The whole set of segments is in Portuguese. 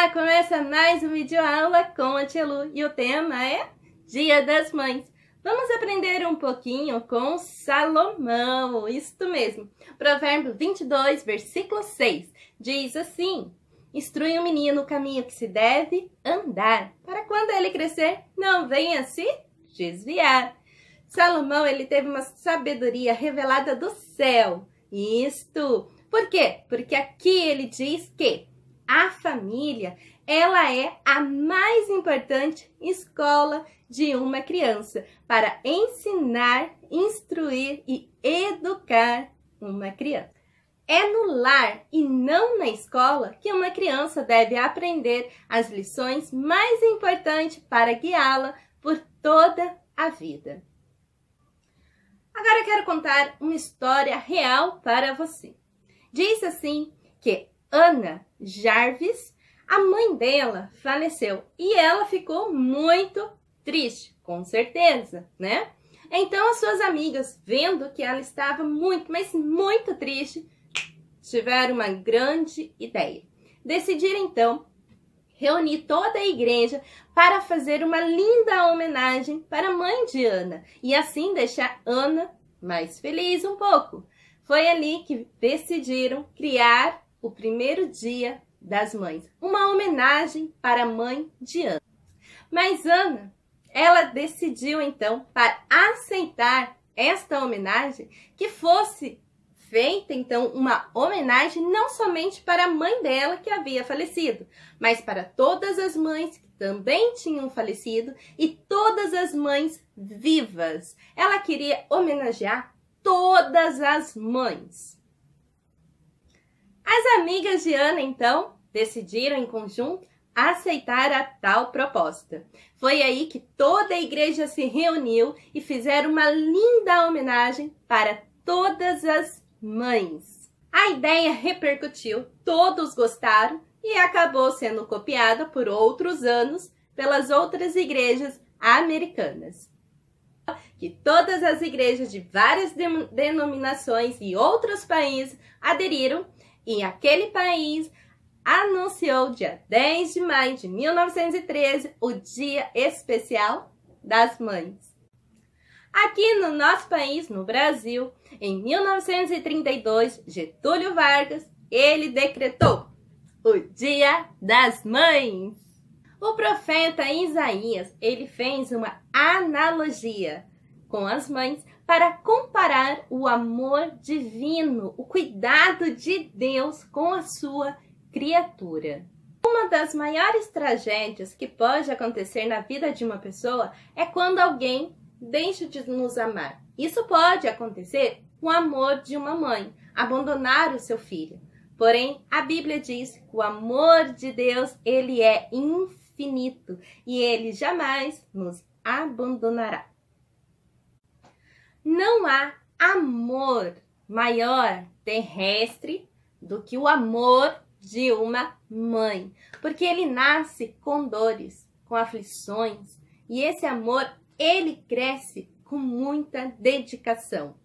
Olá, começa mais um vídeo aula com a Tia Lu e o tema é Dia das Mães. Vamos aprender um pouquinho com Salomão, isto mesmo. Provérbio 22, versículo 6, diz assim: instrui o menino no caminho que se deve andar, para quando ele crescer, não venha se desviar. Salomão, ele teve uma sabedoria revelada do céu. Isto, por quê? Porque aqui ele diz que a família, ela é a mais importante escola de uma criança para ensinar, instruir e educar uma criança. É no lar e não na escola que uma criança deve aprender as lições mais importantes para guiá-la por toda a vida. Agora eu quero contar uma história real para você. Diz assim que Ana Jarvis, a mãe dela, faleceu e ela ficou muito triste, com certeza, né? Então as suas amigas, vendo que ela estava muito, mas muito triste, tiveram uma grande ideia. Decidiram então reunir toda a igreja para fazer uma linda homenagem para a mãe de Ana e assim deixar Ana mais feliz um pouco. Foi ali que decidiram criar o primeiro Dia das Mães, uma homenagem para a mãe de Ana. Mas Ana, ela decidiu então, para aceitar esta homenagem, que fosse feita então uma homenagem não somente para a mãe dela que havia falecido, mas para todas as mães que também tinham falecido e todas as mães vivas. Ela queria homenagear todas as mães. As amigas de Ana, então, decidiram em conjunto aceitar a tal proposta. Foi aí que toda a igreja se reuniu e fizeram uma linda homenagem para todas as mães. A ideia repercutiu, todos gostaram e acabou sendo copiada por outros anos pelas outras igrejas americanas. Que todas as igrejas de várias denominações e outros países aderiram e aquele país anunciou dia 10 de maio de 1913 o Dia Especial das Mães. Aqui no nosso país, no Brasil, em 1932, Getúlio Vargas, ele decretou o Dia das Mães. O profeta Isaías, ele fez uma analogia com as mães para comparar o amor divino, o cuidado de Deus com a sua criatura. Uma das maiores tragédias que pode acontecer na vida de uma pessoa é quando alguém deixa de nos amar. Isso pode acontecer com o amor de uma mãe, abandonar o seu filho. Porém, a Bíblia diz que o amor de Deus, ele é infinito e ele jamais nos abandonará. Não há amor maior terrestre do que o amor de uma mãe, porque ele nasce com dores, com aflições, e esse amor, ele cresce com muita dedicação.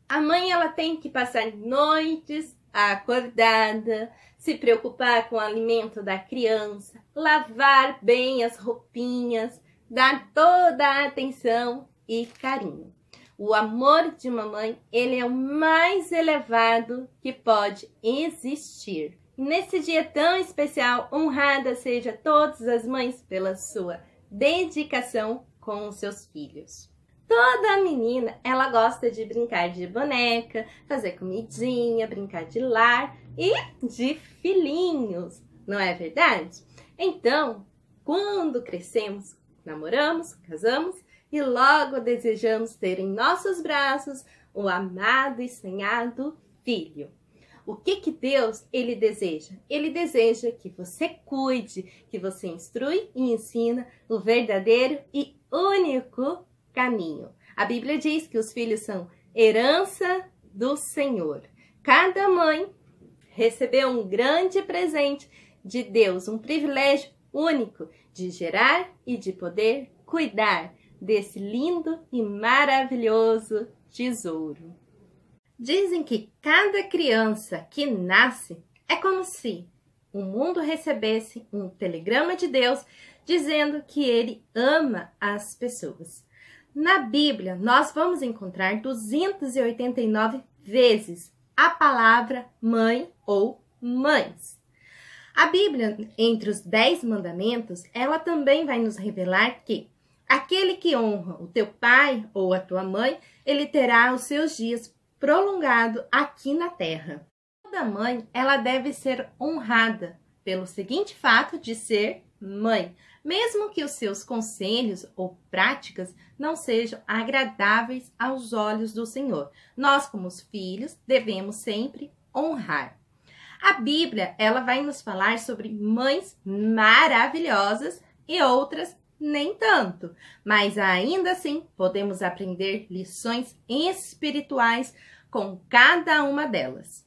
A mãe, ela tem que passar noites acordada, se preocupar com o alimento da criança, lavar bem as roupinhas, dar toda a atenção e carinho. O amor de uma mãe, ele é o mais elevado que pode existir. E nesse dia tão especial, honrada seja todas as mães pela sua dedicação com os seus filhos. Toda menina, ela gosta de brincar de boneca, fazer comidinha, brincar de lar e de filhinhos, não é verdade? Então, quando crescemos, namoramos, casamos e logo desejamos ter em nossos braços o amado e sonhado filho. O que Deus, ele deseja? Ele deseja que você cuide, que você instrui e ensina o verdadeiro e único caminho. A Bíblia diz que os filhos são herança do Senhor. Cada mãe recebeu um grande presente de Deus, um privilégio único de gerar e de poder cuidar desse lindo e maravilhoso tesouro. Dizem que cada criança que nasce é como se o mundo recebesse um telegrama de Deus dizendo que ele ama as pessoas. Na Bíblia, nós vamos encontrar 289 vezes a palavra mãe ou mães. A Bíblia, entre os 10 mandamentos, ela também vai nos revelar que aquele que honra o teu pai ou a tua mãe, ele terá os seus dias prolongados aqui na terra. Toda mãe, ela deve ser honrada pelo seguinte fato de ser mãe, mesmo que os seus conselhos ou práticas não sejam agradáveis aos olhos do Senhor. Nós, como os filhos, devemos sempre honrar. A Bíblia, ela vai nos falar sobre mães maravilhosas e outras nem tanto, mas ainda assim podemos aprender lições espirituais com cada uma delas.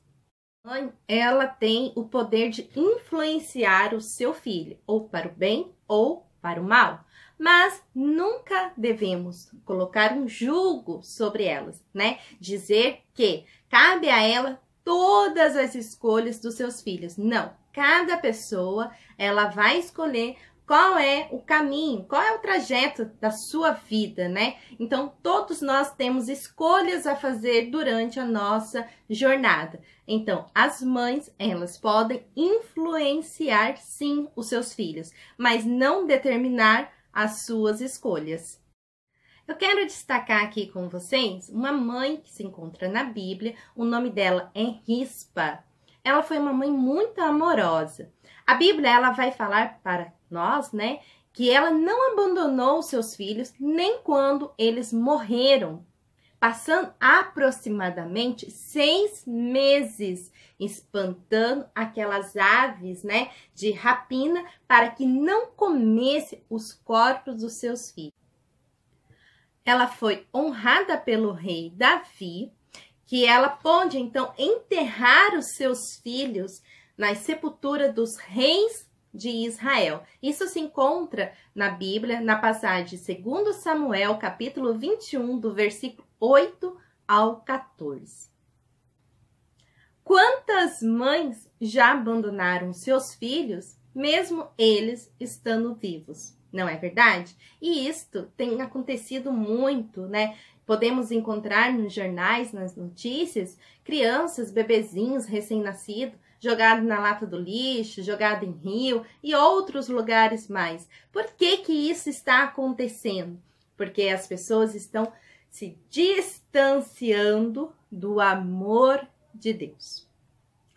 A mãe, ela tem o poder de influenciar o seu filho, ou para o bem ou para o mal, mas nunca devemos colocar um julgo sobre elas, né? Dizer que cabe a ela todas as escolhas dos seus filhos. Não, cada pessoa, ela vai escolher qual é o caminho, qual é o trajeto da sua vida, né? Então, todos nós temos escolhas a fazer durante a nossa jornada. Então, as mães, elas podem influenciar, sim, os seus filhos, mas não determinar as suas escolhas. Eu quero destacar aqui com vocês uma mãe que se encontra na Bíblia. O nome dela é Rispa. Ela foi uma mãe muito amorosa. A Bíblia, ela vai falar para nós, né, que ela não abandonou os seus filhos nem quando eles morreram, passando aproximadamente 6 meses espantando aquelas aves, né, de rapina para que não comesse os corpos dos seus filhos. Ela foi honrada pelo rei Davi, que ela pôde então enterrar os seus filhos na sepultura dos reis de Israel. Isso se encontra na Bíblia, na passagem de 2 Samuel, capítulo 21, do versículo 8 ao 14. Quantas mães já abandonaram seus filhos, mesmo eles estando vivos? Não é verdade? E isto tem acontecido muito, né? Podemos encontrar nos jornais, nas notícias, crianças, bebezinhos recém-nascidos, jogados na lata do lixo, jogados em rio e outros lugares mais. Por que que isso está acontecendo? Porque as pessoas estão se distanciando do amor de Deus.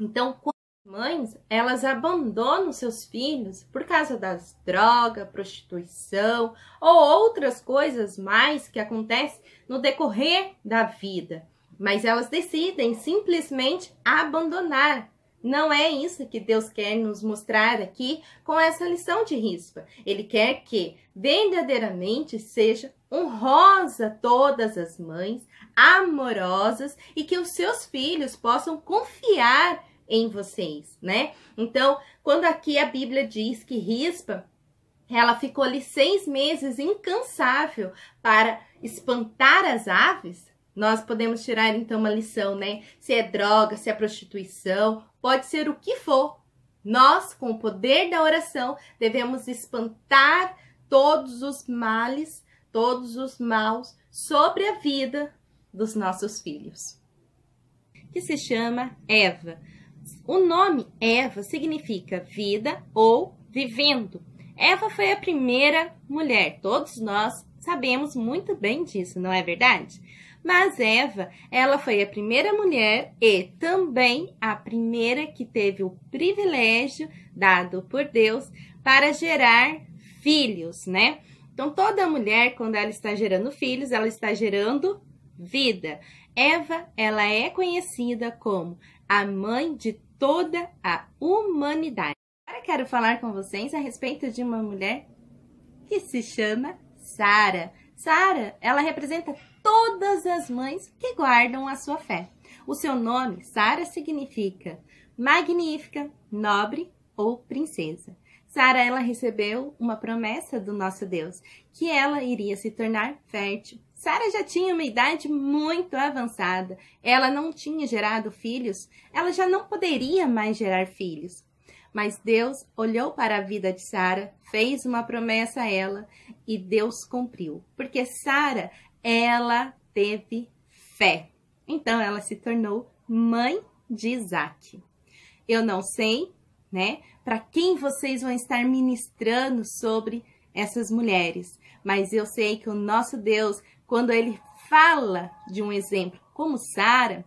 Então, mães, elas abandonam seus filhos por causa das drogas, prostituição ou outras coisas mais que acontecem no decorrer da vida. Mas elas decidem simplesmente abandonar. Não é isso que Deus quer nos mostrar aqui com essa lição de Rispa. Ele quer que verdadeiramente seja honrosa todas as mães, amorosas e que os seus filhos possam confiar em vocês, né? Então, quando aqui a Bíblia diz que Rispa, ela ficou ali 6 meses incansável para espantar as aves, nós podemos tirar então uma lição, né? Se é droga, se é prostituição, pode ser o que for. Nós, com o poder da oração, devemos espantar todos os males, todos os maus sobre a vida dos nossos filhos. Que se chama Eva. O nome Eva significa vida ou vivendo. Eva foi a primeira mulher. Todos nós sabemos muito bem disso, não é verdade? Mas Eva, ela foi a primeira mulher e também a primeira que teve o privilégio dado por Deus para gerar filhos, né? Então, toda mulher, quando ela está gerando filhos, ela está gerando vida. Eva, ela é conhecida como a mãe de toda a humanidade. Agora quero falar com vocês a respeito de uma mulher que se chama Sara. Sara, ela representa todas as mães que guardam a sua fé. O seu nome, Sara, significa magnífica, nobre ou princesa. Sara, ela recebeu uma promessa do nosso Deus, que ela iria se tornar fértil. Sara já tinha uma idade muito avançada, ela não tinha gerado filhos, ela já não poderia mais gerar filhos. Mas Deus olhou para a vida de Sara, fez uma promessa a ela e Deus cumpriu. Porque Sara, ela teve fé. Então, ela se tornou mãe de Isaac. Eu não sei, né, para quem vocês vão estar ministrando sobre essas mulheres. Mas eu sei que o nosso Deus, quando Ele fala de um exemplo como Sara,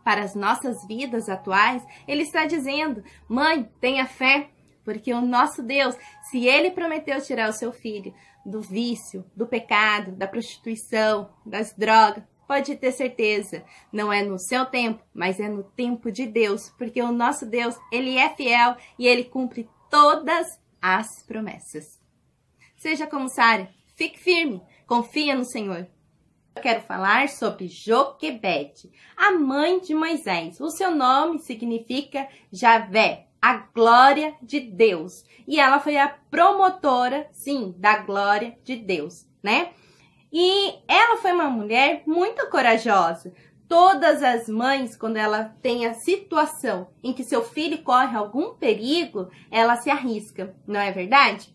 para as nossas vidas atuais, Ele está dizendo, mãe, tenha fé, porque o nosso Deus, se Ele prometeu tirar o seu filho do vício, do pecado, da prostituição, das drogas, pode ter certeza, não é no seu tempo, mas é no tempo de Deus, porque o nosso Deus, Ele é fiel e Ele cumpre todas as promessas. Seja como Sara, fique firme, confia no Senhor. Eu quero falar sobre Joquebede, a mãe de Moisés. O seu nome significa Javé, a glória de Deus. E ela foi a promotora, sim, da glória de Deus, né? E ela foi uma mulher muito corajosa. Todas as mães, quando ela tem a situação em que seu filho corre algum perigo, ela se arrisca, não é verdade?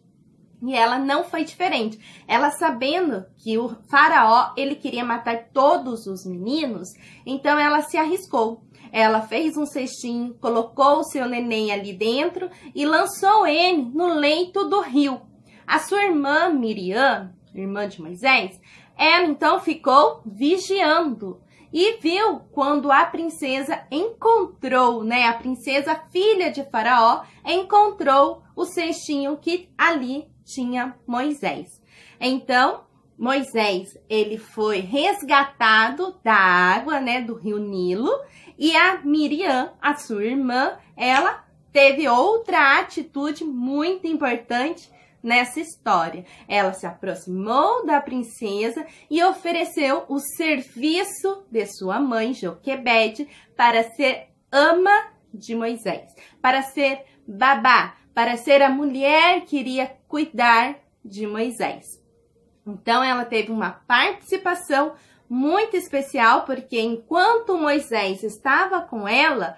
E ela não foi diferente. Ela, sabendo que o faraó, ele queria matar todos os meninos, então ela se arriscou. Ela fez um cestinho, colocou o seu neném ali dentro e lançou ele no leito do rio. A sua irmã Miriam, irmã de Moisés, ela então ficou vigiando e viu quando a princesa encontrou, né, a princesa filha de Faraó, encontrou o cestinho que ali tinha Moisés. Então, Moisés, ele foi resgatado da água, né, do rio Nilo, e a Miriam, a sua irmã, ela teve outra atitude muito importante nessa história. Ela se aproximou da princesa e ofereceu o serviço de sua mãe, Joquebede, para ser ama de Moisés, para ser babá, para ser a mulher que iria cuidar de Moisés. Então, ela teve uma participação muito especial, porque enquanto Moisés estava com ela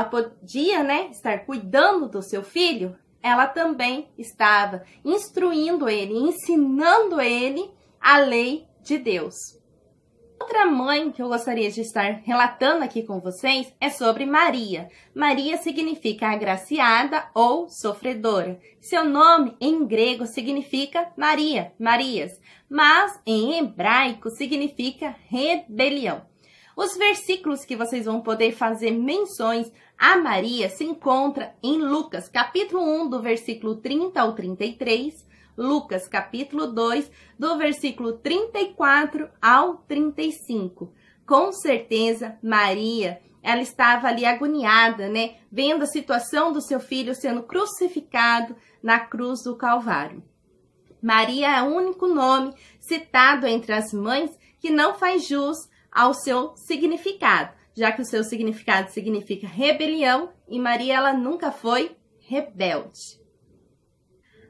podia, né, estar cuidando do seu filho, ela também estava instruindo ele, ensinando ele a lei de Deus. Outra mãe que eu gostaria de estar relatando aqui com vocês é sobre Maria. Maria significa agraciada ou sofredora. Seu nome em grego significa Maria, Marias, mas em hebraico significa rebelião. Os versículos que vocês vão poder fazer menções a Maria se encontram em Lucas, capítulo 1, do versículo 30 ao 33, Lucas, capítulo 2, do versículo 34 ao 35. Com certeza, Maria, ela estava ali agoniada, né? Vendo a situação do seu filho sendo crucificado na cruz do Calvário. Maria é o único nome citado entre as mães que não faz jus ao seu significado, já que o seu significado significa rebelião e Maria, ela nunca foi rebelde.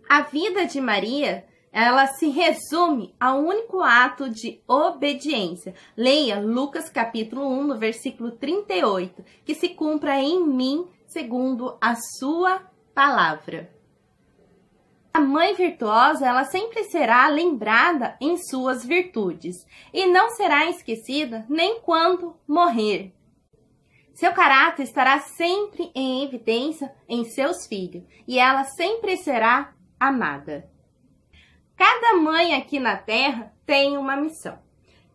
A vida de Maria, ela se resume a um único ato de obediência. Leia Lucas capítulo 1, no versículo 38, que se cumpra em mim segundo a sua palavra. A mãe virtuosa, ela sempre será lembrada em suas virtudes e não será esquecida nem quando morrer. Seu caráter estará sempre em evidência em seus filhos e ela sempre será amada. Cada mãe aqui na Terra tem uma missão.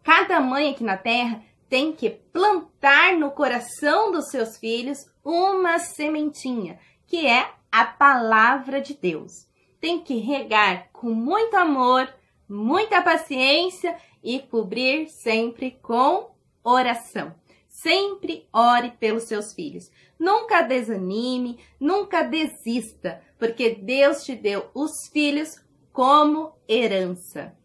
Cada mãe aqui na Terra tem que plantar no coração dos seus filhos uma sementinha, que é a palavra de Deus. Tem que regar com muito amor, muita paciência e cobrir sempre com oração. Sempre ore pelos seus filhos. Nunca desanime, nunca desista, porque Deus te deu os filhos como herança.